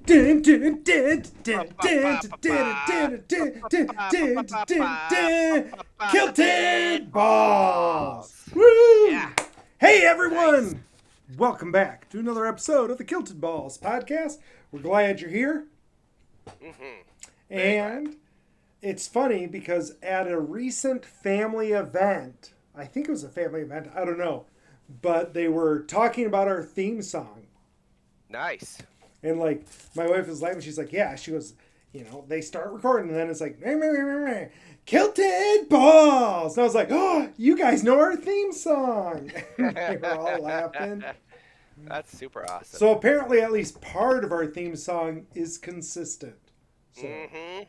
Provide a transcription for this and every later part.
Kilted Balls! Yeah, Woo! Hey nice. everyone! Welcome back to another episode of the Kilted Balls podcast. We're glad you're here. Very glad. And it's funny because at a recent family event, I think it was a family event, I don't know, but they were talking about our theme song. Nice. And like my wife was laughing. She's like, "Yeah." She goes, they start recording, and then it's like, Kilted Balls. And I was like, "Oh, you guys know our theme song." They were all laughing. That's super awesome. So apparently, at least part of our theme song is consistent. So Mm-hmm.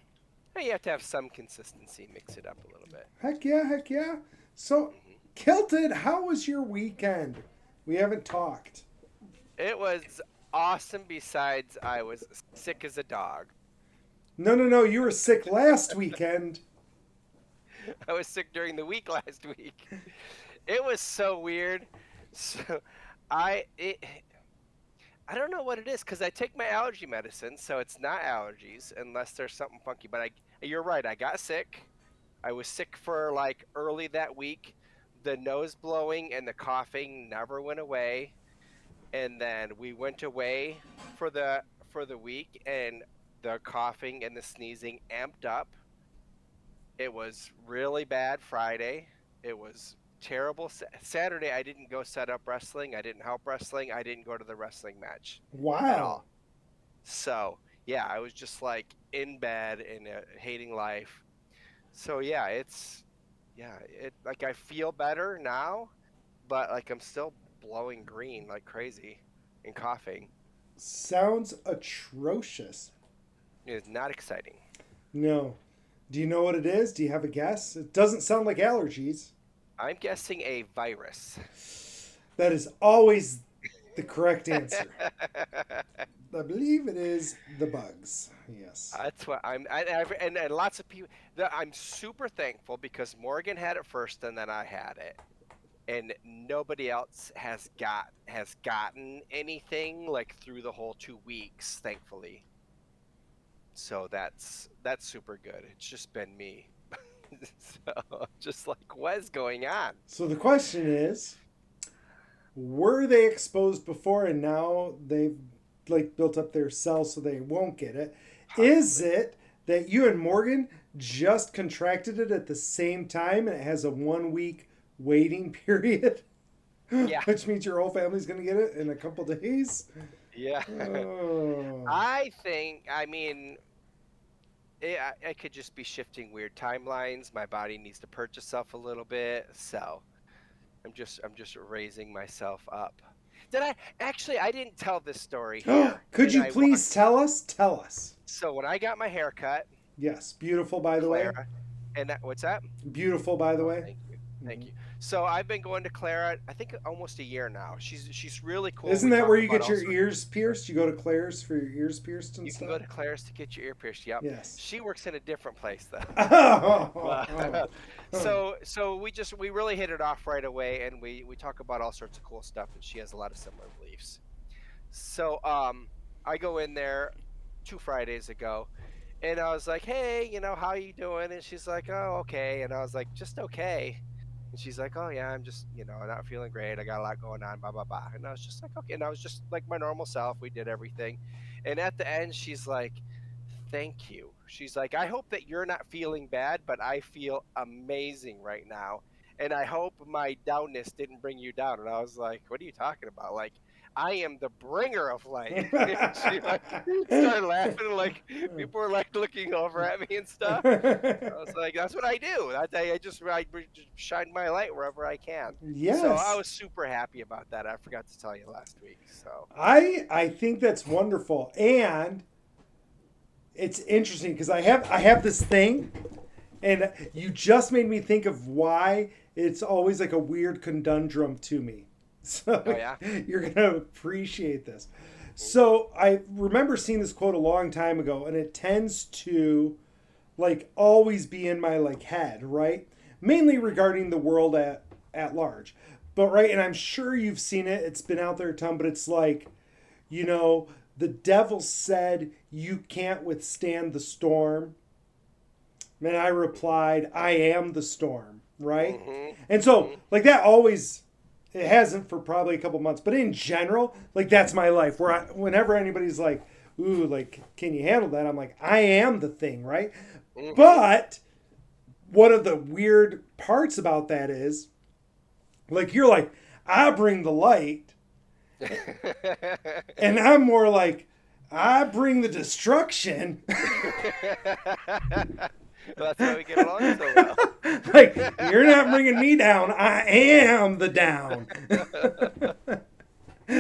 Hey, you have to have some consistency, mix it up a little bit. heck yeah, heck yeah. So hmm Kilted, how was your weekend? We haven't talked. It was awesome. Besides, I was sick as a dog. No, no, no. You were sick last weekend. I was sick during the week last week. It was so weird. So, I it, I don't know what it is because I take my allergy medicine, so it's not allergies unless there's something funky. But you're right. I got sick. I was sick for like early that week. The nose blowing and the coughing never went away. And then we went away for the week, and the coughing and the sneezing amped up. It was really bad Friday. It was terrible. Saturday, I didn't go set up wrestling. I didn't help wrestling. I didn't go to the wrestling match at Wow. all. So yeah, I was just like in bed and hating life. So yeah, it like I feel better now, but like I'm still blowing green like crazy and coughing. Sounds atrocious. It's not exciting. No. Do you know what it is? Do you have a guess? It doesn't sound like allergies. I'm guessing a virus. That is always the correct answer. I believe it is the bugs. Yes. That's what and lots of people. I'm super thankful because Morgan had it first, and then I had it, and nobody else has gotten anything like through the whole 2 weeks, thankfully. So that's super good. It's just been me. So just like what's going on? So the question is, were they exposed before and now they've like built up their cells so they won't get it? Is Possibly. it that you and Morgan just contracted it at the same time and it has a 1 week waiting period? Yeah. Which means your whole family's going to get it in a couple days? Yeah. Oh. I think, I mean, I could just be shifting weird timelines. My body needs to purge itself a little bit, so I'm just raising myself up. Did I actually? I didn't tell this story here, Could and you I want please to. tell us? Tell us. So when I got my hair cut, Yes. Beautiful, by the way. Clara, and what's that? Beautiful, by the Oh, way. thank you. Thank Mhm. you. So I've been going to Clara, I think almost a year now. She's really cool. Isn't We that talk where you about get all your sorts. ears pierced? You go to Claire's for your ears pierced and You can go stuff? to Claire's to get your ear pierced. Yep. Yes. She works in a different place though. Oh, But, so we really hit it off right away, and we talk about all sorts of cool stuff, and she has a lot of similar beliefs. So I go in there 2 Fridays ago, and I was like, hey, how you doing? And she's like, oh, okay. And I was like, just okay. And she's like, oh yeah, I'm just not feeling great. I got a lot going on, blah blah blah. And I was just like, okay. And I was just like my normal self. We did everything, and at the end, she's like, thank you. She's like, I hope that you're not feeling bad, but I feel amazing right now. And I hope my downness didn't bring you down. And I was like, what are you talking about? Like, I am the bringer of light. And she like started laughing, and like people were like looking over at me and stuff. I was like, that's what I do. I shine my light wherever I can. So I yes. was super happy about that. I forgot to tell you last week. So I think that's wonderful. And it's interesting because I have this thing and you just made me think of why it's always like a weird conundrum to me. So oh yeah. you're going to appreciate this. So I remember seeing this quote a long time ago and it tends to like always be in my like head, right? Mainly regarding the world at large. But right, and I'm sure you've seen it. It's been out there a ton, but it's like, you know, the devil said, you can't withstand the storm. And I replied, I am the storm, right? Mm-hmm. And so, Mm-hmm. like, that always, it hasn't for probably a couple months, but in general, like, that's my life. Where whenever anybody's like, ooh, like, can you handle that? I'm like, I am the thing, right? Mm-hmm. But one of the weird parts about that is, like, you're like, I bring the light, and I'm more like, I bring the destruction. That's why we get along so well. Like, you're not bringing me down. I am the down.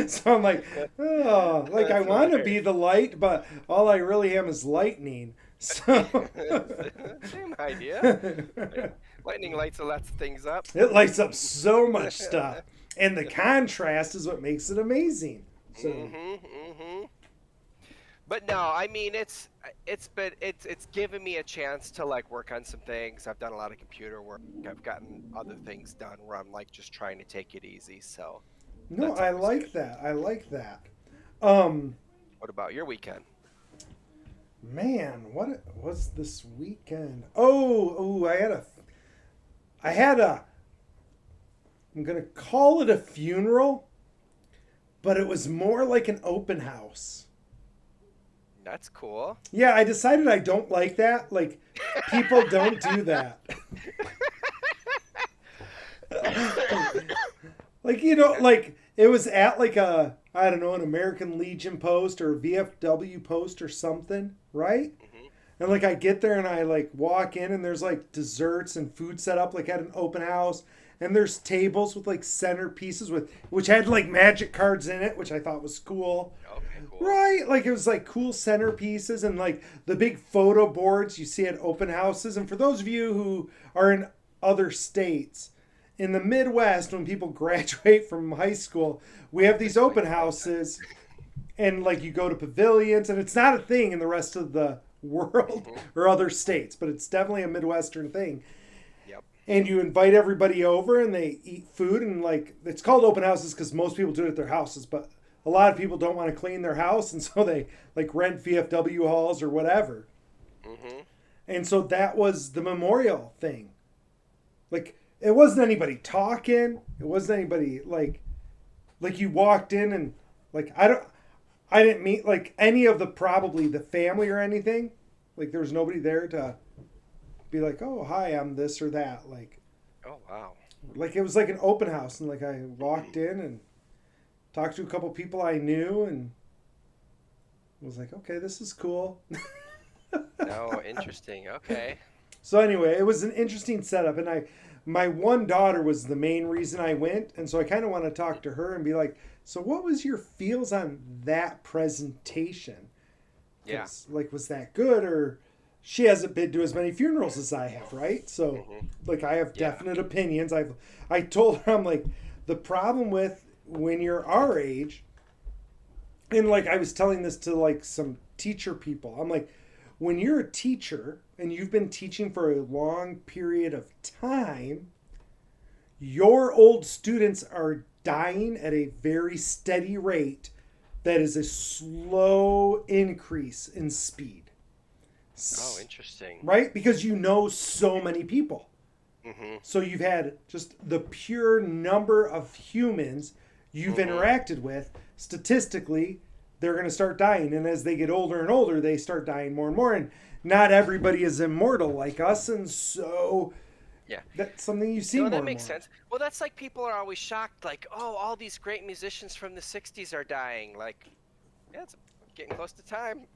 So I'm like, oh, like I That's want to hilarious. be the light, but all I really am is lightning. So Same idea. Lightning lights lots of things up. it lights up so much stuff. And the contrast is what makes it amazing. So Mm-hmm. Mm-hmm. But no, I mean it's given me a chance to like work on some things. I've done a lot of computer work. I've gotten other things done where I'm like just trying to take it easy. So no, that's I always like good. that. I like that. Um, What about your weekend? man, what was this weekend? Oh, I had a, I'm gonna call it a funeral, but it was more like an open house. That's cool. Yeah, I decided I don't like that. Like, people don't do that. Like, like it was at like a, I don't know, an American Legion post or a VFW post or something, right? Hmm. And like I get there and I like walk in and there's like desserts and food set up like at an open house. And there's tables with like centerpieces with which had like magic cards in it, which I thought was cool. Okay, cool. Right? Like it was like cool centerpieces and like the big photo boards you see at open houses. And for those of you who are in other states, in the Midwest, when people graduate from high school, we have these open houses and like you go to pavilions, and it's not a thing in the rest of the world Hmm. or other states, but it's definitely a Midwestern thing. Yep. And you invite everybody over and they eat food, and like it's called open houses because most people do it at their houses, but a lot of people don't want to clean their house, and so they like rent VFW halls or whatever. Hmm. And so that was the memorial thing. Like it wasn't anybody talking. It wasn't anybody like you walked in and like I didn't meet like any of the probably the family or anything. Like there was nobody there to be like, "Oh, hi, I'm this or that." Oh wow. Like it was like an open house, and like I walked in and talked to a couple people I knew and was like, "Okay, this is cool." No, interesting. Okay. So anyway, it was an interesting setup, and my one daughter was the main reason I went, and so I kind of want to talk to her and be like, "So what was your feels on that presentation? Yeah. 'Cause, like, was that good, or she hasn't been to as many funerals as I have, right? So Hmm. like I have Yeah. definite opinions. I told her I'm like the problem with when you're our age, and like I was telling this to like some teacher people. I'm like, when you're a teacher and you've been teaching for a long period of time, your old students are dying at a very steady rate that is a slow increase in speed. Oh, interesting. Right? Because you know so many people. Hmm. So you've had just the pure number of humans you've Hmm. interacted with. Statistically, they're going to start dying. And as they get older and older, they start dying more and more. And not everybody is immortal like us. And so Yeah. that's something you see No, more that and makes more. sense. Well, that's like people are always shocked, like, oh, all these great musicians from the '60s are dying. Like, yeah, it's getting close to time.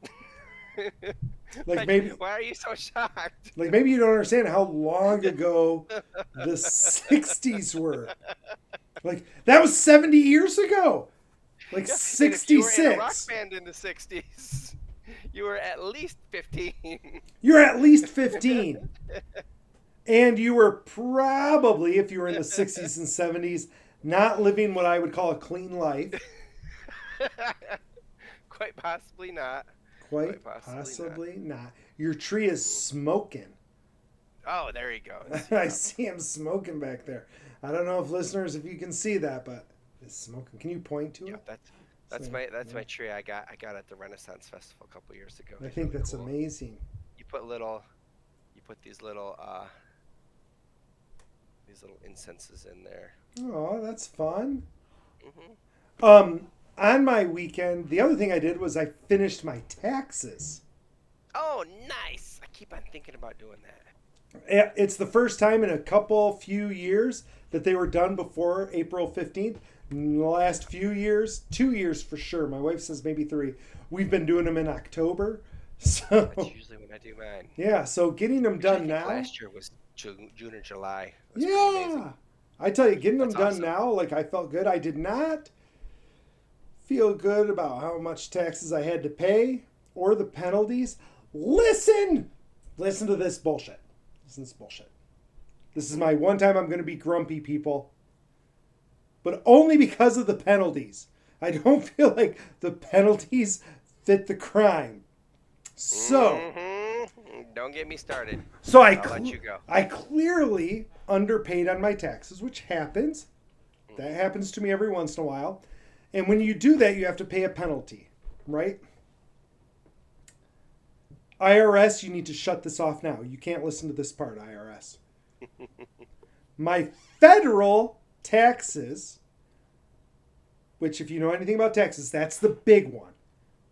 Like Like, maybe why are you so shocked? like maybe you don't understand how long ago the 60s were. Like that was 70 years ago. Like Yeah, and if you were in a rock 66. band in the '60s, you were at least 15. You're at least 15. And you were probably, if you were in the 60s and 70s, not living what I would call a clean life. Quite possibly not. Quite Quite possibly possibly not. Your tree is smoking. not. Oh, there he goes. I Yep. see him smoking back there. I don't know if listeners, if you can see that, but it's smoking. Can you point to it? Yep, that's That's Yeah. my tree I got at the Renaissance Festival a couple years ago. I It's think really that's cool. amazing. You put these little incenses in there. Oh, that's fun. Hmm. Um, on my weekend, the other thing I did was I finished my taxes. Oh, nice! I keep on thinking about doing that. It's the first time in a few years that they were done before April 15th. In the last few years, 2 years for sure. My wife says maybe 3. We've been doing them in October. That's So, usually when I do mine. yeah, so getting them Actually, I done think now. last year was June or July. It was pretty amazing. Yeah. I tell you, getting them That's done awesome. now, like I felt good. I did not feel good about how much taxes I had to pay or the penalties. Listen! Listen to this bullshit. Listen to this bullshit. This is my one time I'm going to be grumpy, people. But only because of the penalties. I don't feel like the penalties fit the crime. So, Don't get me started. so I'll let you go. I clearly underpaid on my taxes, which happens. That Hmm. happens to me every once in a while. And when you do that, you have to pay a penalty, right? IRS, you need to shut this off now. You can't listen to this part, IRS. My federal taxes, which, if you know anything about taxes, that's the big one.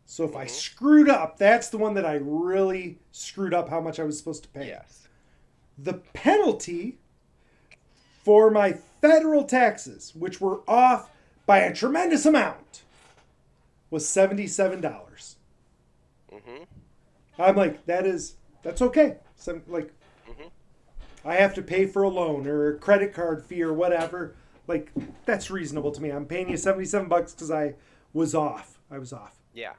So if I Hmm. screwed up, that's the one that I really screwed up how much I was supposed to pay. Yes. The penalty for my federal taxes, which were off by a tremendous amount, was $77. Hmm. I'm like, that's okay. So, like, Hmm. I have to pay for a loan or a credit card fee or whatever. Like, that's reasonable to me. I'm paying you $77 because I was off. I was off. Yeah.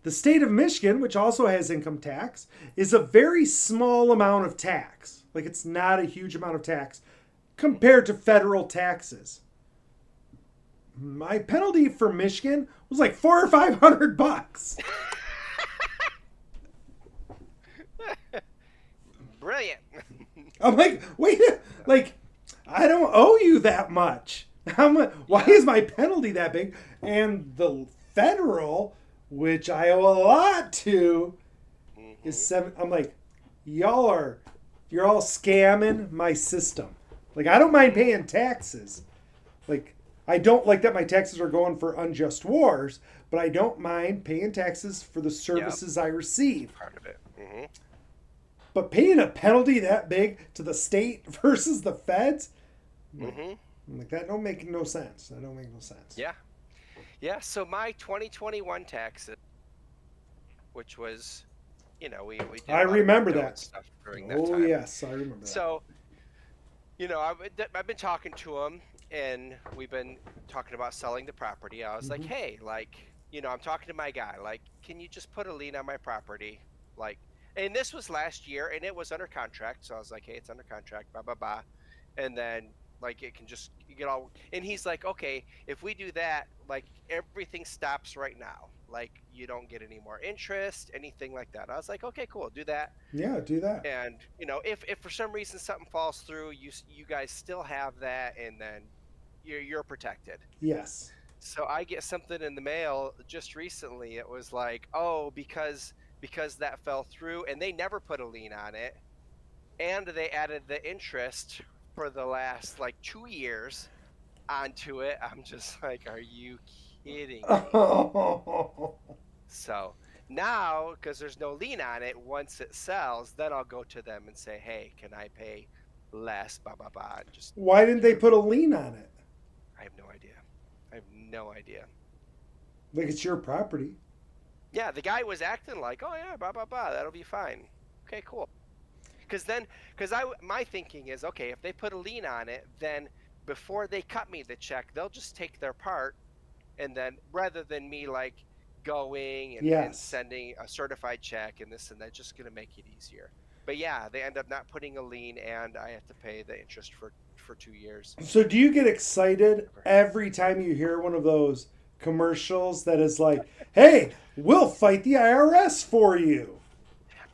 The state of Michigan, which also has income tax, is a very small amount of tax. Like, it's not a huge amount of tax compared to federal taxes. My penalty for Michigan was like $400 or $500. Brilliant. I'm like, wait, like, I don't owe you that much. Why Yeah. is my penalty that big? And the federal, which I owe a lot to, is Hmm. 7. I'm like, you're all scamming my system. Like, I don't mind paying taxes. Like, I don't like that my taxes are going for unjust wars, but I don't mind paying taxes for the Yep. services I receive. Part of it. Hmm. But paying a penalty that big to the state versus the feds, Hmm. I'm like, that don't make no sense. That don't make no sense. Yeah. Yeah. So my 2021 taxes, which was, we did I a lot of remember crypto and that. stuff during that Oh time. yes, I remember that. So, I've been talking to him, and we've been talking about selling the property. I was like, Hmm. hey, like, I'm talking to my guy, like, can you just put a lien on my property? Like, and this was last year, and it was under contract. So I was like, hey, it's under contract, blah, blah, blah. And then, like, it can just, you get all, and he's like, okay, if we do that, like, everything stops right now. Like, you don't get any more interest, anything like that. I was like, okay, cool, do that. Yeah, do that. And if for some reason something falls through, you guys still have that, and then you're protected. Yes. So I get something in the mail just recently. It was like, oh, because that fell through, and they never put a lien on it, and they added the interest for the last like 2 years onto it. I'm just like, are you kidding me? So now, because there's no lien on it, once it sells, then I'll go to them and say, hey, can I pay less? Blah blah blah. And just, Why didn't they put a lien on it? I have no idea. I have no idea. Like, it's your property. Yeah, the guy was acting like, oh yeah, blah blah blah. That'll be fine. Okay, cool. My thinking is, okay, if they put a lien on it, then before they cut me the check, they'll just take their part, and then rather than me like going and Yes. sending a certified check and this and that, just gonna make it easier. But yeah, they end up not putting a lien, and I have to pay the interest for 2 years. So do you get excited every time you hear one of those commercials that is like, "Hey, we'll fight the IRS for you"?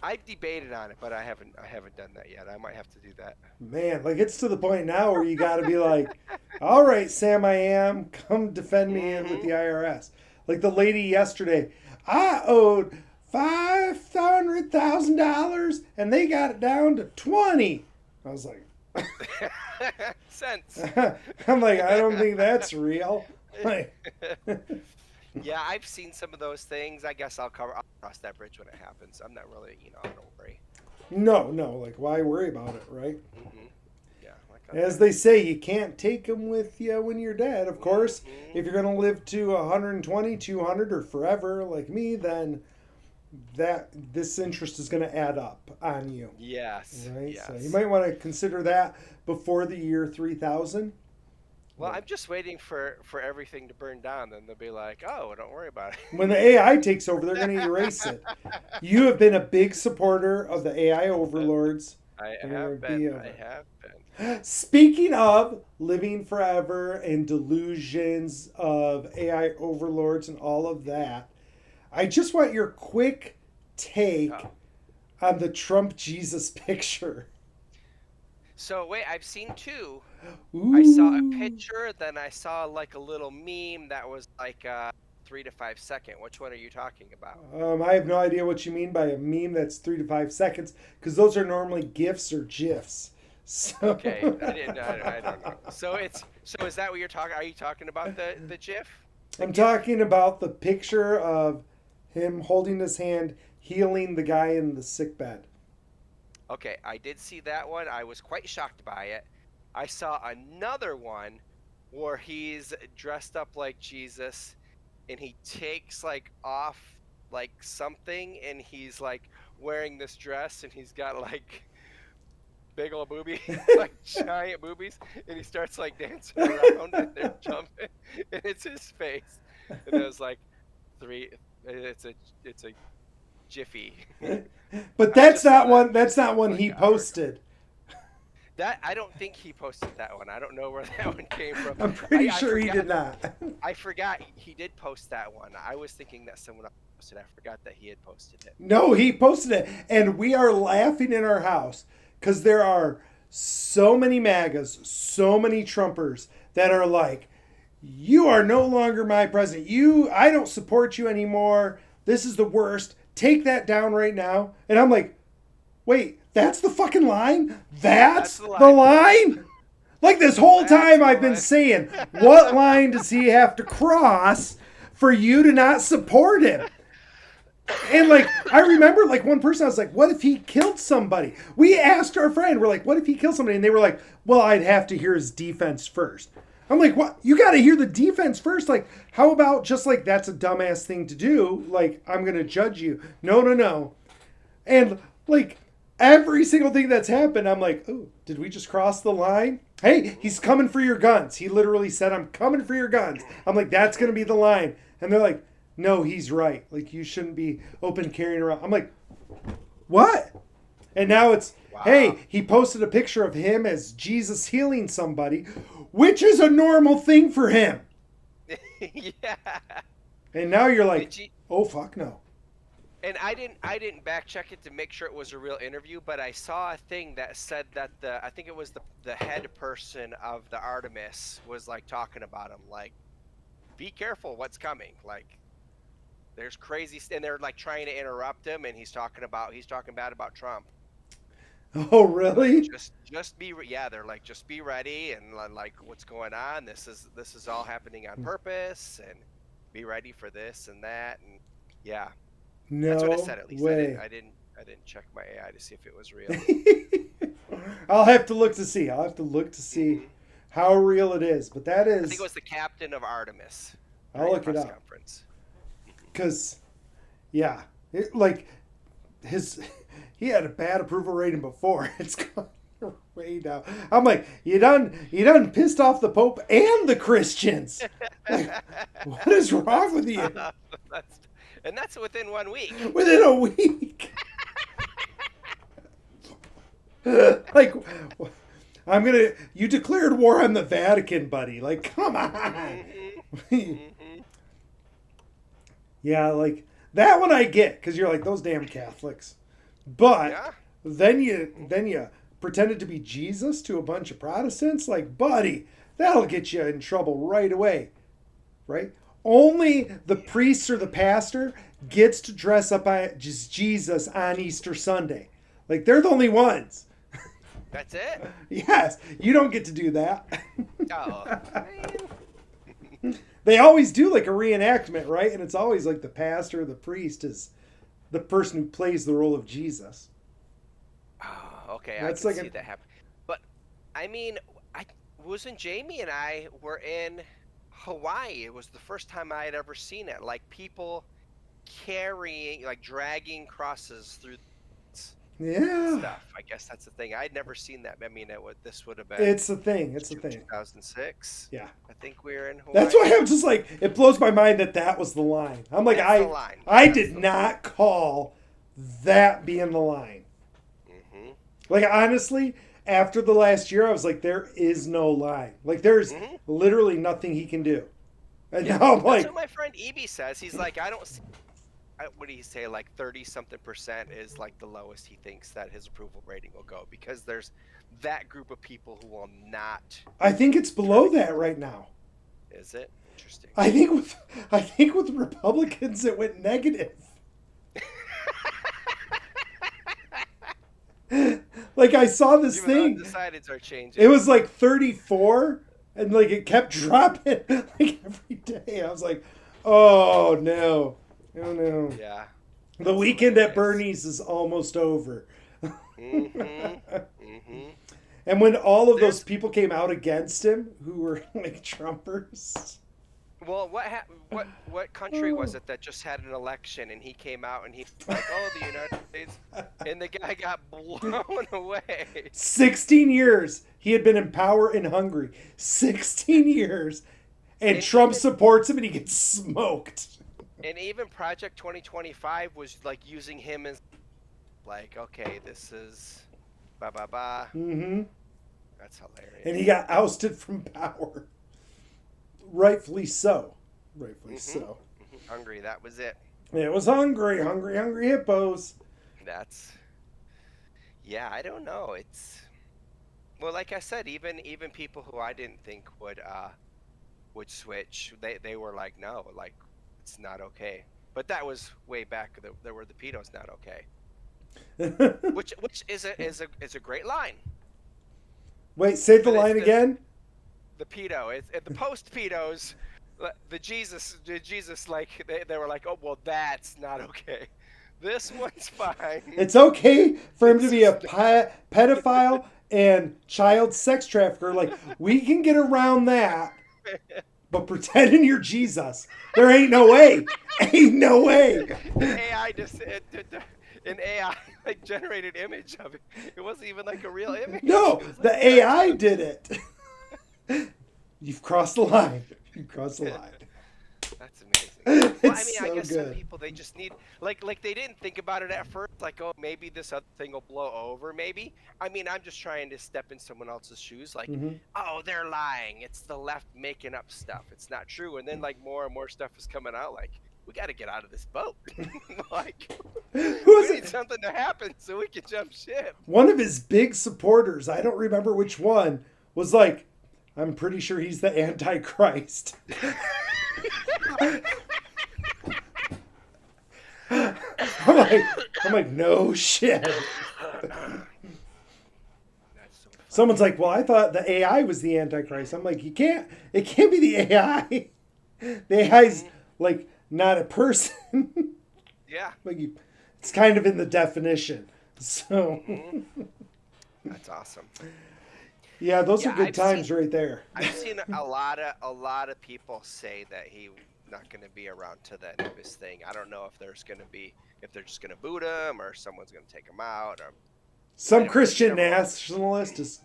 I've debated on it, but I haven't done that yet. I might have to do that. Man, like it's to the point now where you got to be like, all right, Sam, I am, come defend me with Hmm. the IRS. Like the lady yesterday, I owed $500,000 and they got it down to 20. I was like, Sense. I'm like, I don't think that's real. Like, Yeah, I've seen some of those things. I guess I'll cross that bridge when it happens. I'm not really, I don't worry. no, like why worry about it, right? Hmm. Yeah, like As they say, you can't take them with you when you're dead. Of course, hmm. if you're going to live to 120, 200, or forever like me, then that this interest is going to add up on you, Yes, right? So you yes. might want to consider that before the year 3000. Well, I'm just waiting for everything to burn down. Then they'll be like, "Oh, don't worry about When the AI takes over, they're going to erase it. You have been a big supporter of the AI it." overlords. I They're going have to be been. I over. have been. Speaking of living forever and delusions of AI overlords and all of that, I just want your quick take Oh. on the Trump Jesus picture. So wait, I've seen two. I saw a Ooh. picture, then I saw like a little meme that was like 3 to 5 second. Which one are you talking about? I have no idea what you mean by a meme that's 3 to 5 seconds because those are normally GIFs or GIFs. So Okay, I didn't. I don't know. So is that what you're talking? Are you talking about the GIF, the I'm GIF? talking about the picture of him holding his hand, healing the guy in the sick bed. Okay, I did see that one. I was quite shocked by it. I saw another one where he's dressed up like Jesus and he takes like off like something and he's like wearing this dress and he's got like big old boobies, like giant boobies, and he starts like dancing around and they're jumping and it's his face. And it was like three it's a jiffy. But I that's just saw not that one. That's not one like he an hour ago. posted. That I don't think he posted that one. I don't know where that one came from. I'm pretty I sure he forgot. did not. I forgot he did post that one. I was thinking that someone else posted. I forgot that he had posted it. No, he posted it, and we are laughing in our house because there are so many MAGAs, so many Trumpers that are like, "You are no longer my president. I don't support you anymore. This is the worst. Take that down right now." And I'm like, "Wait, that's the fucking line? That's That's the the line. line?" Like this whole That's time the I've been line. saying, what line does he have to cross for you to not support him? And like I remember like one person I was like, what if he killed somebody? We asked our friend, we're like, what if he killed somebody? And they were like, well, I'd have to hear his defense first. I'm like, what? You got to hear the defense first. Like, how about just like that's a dumbass thing to do? Like, I'm gonna judge you. No, no, no. And like every single thing that's happened, I'm like, oh, did we just cross the line? Hey, he's coming for your guns. He literally said, I'm coming for your guns. I'm like, that's going to be the line. And they're like, no, he's right. Like, you shouldn't be open carrying around. I'm like, what? And now it's, Wow. hey, he posted a picture of him as Jesus healing somebody, which is a normal thing for him. Yeah. And now you're like, Did you? oh, fuck no. And I didn't back check it to make sure it was a real interview, but I saw a thing that said that I think it was the head person of the Artemis was like talking about him, like, be careful what's coming. Like there's crazy and they're like trying to interrupt him and he's talking bad about Trump. Oh, And like really? just yeah, they're like just be ready and like what's going on. This is all happening on purpose and be ready for this and that and yeah. That's what it No said at least. I didn't way. I didn't I didn't check my AI to see if it was real. I'll have to look to see. I'll have to look to see Hmm. how real it is. But that I think it is, was the captain of Artemis I'll during a look it press up. conference. Because, yeah, like his, he had a bad approval rating before. It's gone way down. I'm like, you done pissed off the Pope and the Christians. Like, what is wrong with you? that's and that's within 1 week. Within a week. Like, you declared war on the Vatican, buddy. Like, come on. Hmm. Hmm. Yeah, like that one I get because you're like those damn Catholics. But Yeah. then you pretended to be Jesus to a bunch of Protestants. Like, buddy, that'll get you in trouble right away, right? Only the priest or the pastor gets to dress up as Jesus on Easter Sunday. Like, they're the only ones. That's it. Yes, you don't get to do that. Oh man. They always do like a reenactment, right? And it's always like the pastor or the priest is the person who plays the role of Jesus. Oh, okay, That's I like can see a- that happen. But I mean, I wasn't Jamie and I were in Hawaii. It was the first time I had ever seen it. Like people carrying, like dragging crosses through Yeah, stuff. I guess that's the thing. I'd never seen that. I mean, this would have been it's a thing. It's a thing. 2006. Yeah. I think we were in Hawaii. That's why I'm just like, it blows my mind that that was the line. I'm like, That's the line. I That's did the not call that being the line. Mm-hmm. Like, honestly, after the last year, I was like, there is no line. Like, there's Mhm. literally nothing he can do. And Yeah. now I'm That's like, what my friend Evie says. He's like, I don't see. What do you say? Like 30-something% is like the lowest he thinks that his approval rating will go because there's that group of people who will not. I think it's below that right now. Is it interesting? I think with Republicans, it went negative. Like, I saw this Even thing. undecideds are changing. It was like 34, and like it kept dropping like every day. I was like, oh no. Oh no. Yeah. The weekend at hilarious. Bernie's is almost over. Mm-hmm. Mm-hmm. And when all of those There's- people came out against him, who were like Trumpers, Well, what country was it that just had an election and he came out and he's like, oh, the United States, and the guy got blown away. 16 years he had been in power in Hungary. 16 years. And And Trump even- supports him and he gets smoked. And even Project 2025 was like using him as like, okay, this is ba ba ba. Mm-hmm. That's hilarious. And he got ousted from power. Rightfully so. Rightfully Mhm. so. Hungry, that was it. It was hungry, hungry, hungry hippos. That's yeah, I don't know. It's well, like I said, even people who I didn't think would switch, they were like, no, like it's not okay. But that was way back. There were the pedos not okay, which is a great line. Wait, say the But it's line again. The pedo, it's the post pedos, the Jesus, like they were like, oh well, that's not okay. This one's fine. It's okay for him to be a pedophile and child sex trafficker. Like, we can get around that. But pretending you're Jesus, there ain't no way. Ain't no way. An AI an AI like generated image of it. It wasn't even like a real image. No, It was the like- AI did it. You've crossed the line. You've crossed the line. That's amazing. Well, I It's mean, I so guess some good. people they just need like they didn't think about it at first. Like, oh, maybe this other thing will blow over. Maybe. I mean, I'm just trying to step in someone else's shoes. Like, Mhm. oh, they're lying. It's the left making up stuff. It's not true. And then like more and more stuff is coming out. Like, we got to get out of this boat. Like, Who is we need it? something to happen so we can jump ship. One of his big supporters, I don't remember which one, was like, I'm pretty sure he's the Antichrist. I'm like, no shit. That's so Someone's like, well, I thought the AI was the Antichrist. I'm like, it can't be the AI. The AI's like not a person. yeah. Like, it's kind of in the definition. So That's awesome. yeah, those Yeah, are good I've times seen- right there. I've seen a lot of people say that he's not going to be around to the end of his thing. I don't know if they're just going to boot him or someone's going to take him out. Or Some I- Christian several- nationalist is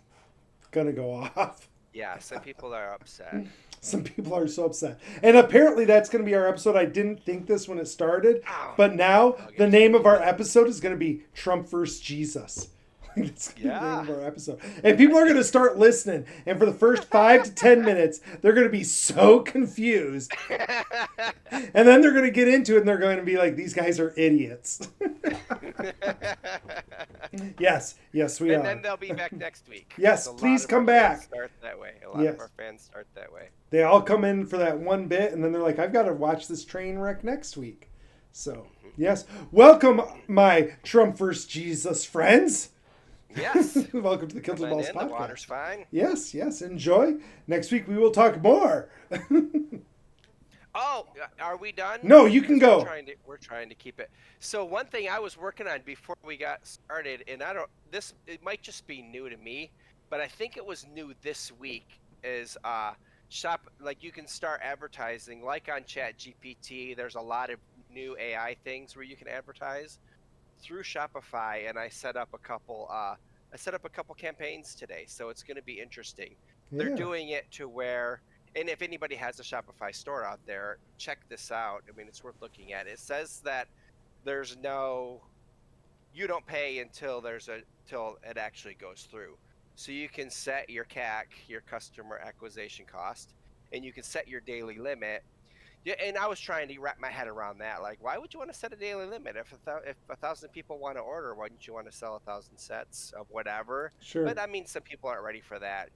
gonna go off. yeah, some people are upset. Some people are so upset. And apparently that's going to be our episode. I didn't think this when it started, Ow. but now Okay. the name of our episode is going to be Trump versus Jesus. That's gonna be the name Yeah. of our episode. And people are gonna start listening, and for the first 5 to 10 minutes, they're gonna be so confused. And then they're gonna get into it and they're gonna be like, these guys are idiots. Yes, yes, we And are. then they'll be back next week. Yes, 'Cause a lot please of come our back. fans start that way. A lot Yes. of our fans start that way. They all come in for that one bit, and then they're like, I've got to watch this train wreck next week. So, yes. Welcome, my Trump first Jesus friends. Yes. Welcome to the Kilted Come on Balls in, the podcast. water's fine. Yes, yes. Enjoy. Next week we will talk more. Oh, are we done? No, you can Because go. We're trying to keep it. So one thing I was working on before we got started, and it might just be new to me, but I think it was new this week, is shop, like you can start advertising, like on ChatGPT. There's a lot of new AI things where you can advertise through Shopify, and I set up a couple campaigns today, so it's going to be interesting. They're Yeah. doing it to where, and if anybody has a Shopify store out there, check this out. I mean, it's worth looking at. It says that you don't pay until it actually goes through. So you can set your CAC, your customer acquisition cost, and you can set your daily limit. Yeah, and I was trying to wrap my head around that. Like, why would you want to set a daily limit? If 1,000 people want to order, why don't you want to sell 1,000 sets of whatever? Sure. But I mean, some people aren't ready for that,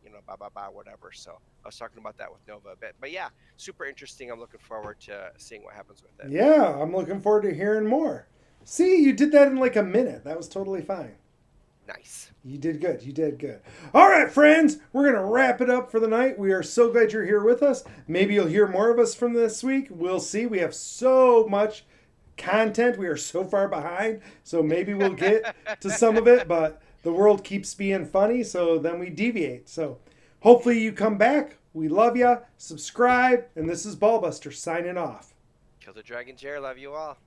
whatever. So I was talking about that with Nova a bit. But yeah, super interesting. I'm looking forward to seeing what happens with it. Yeah, I'm looking forward to hearing more. See, you did that in like a minute. That was totally fine. Nice. You did good. You did good. All right, friends, we're going to wrap it up for the night. We are so glad you're here with us. Maybe you'll hear more of us from this week. We'll see. We have so much content. We are so far behind. So maybe we'll get to some of it, but the world keeps being funny. So then we deviate. So hopefully you come back. We love you. Subscribe. And this is Ballbuster signing off. Kill the Dragon Chair. Love you all.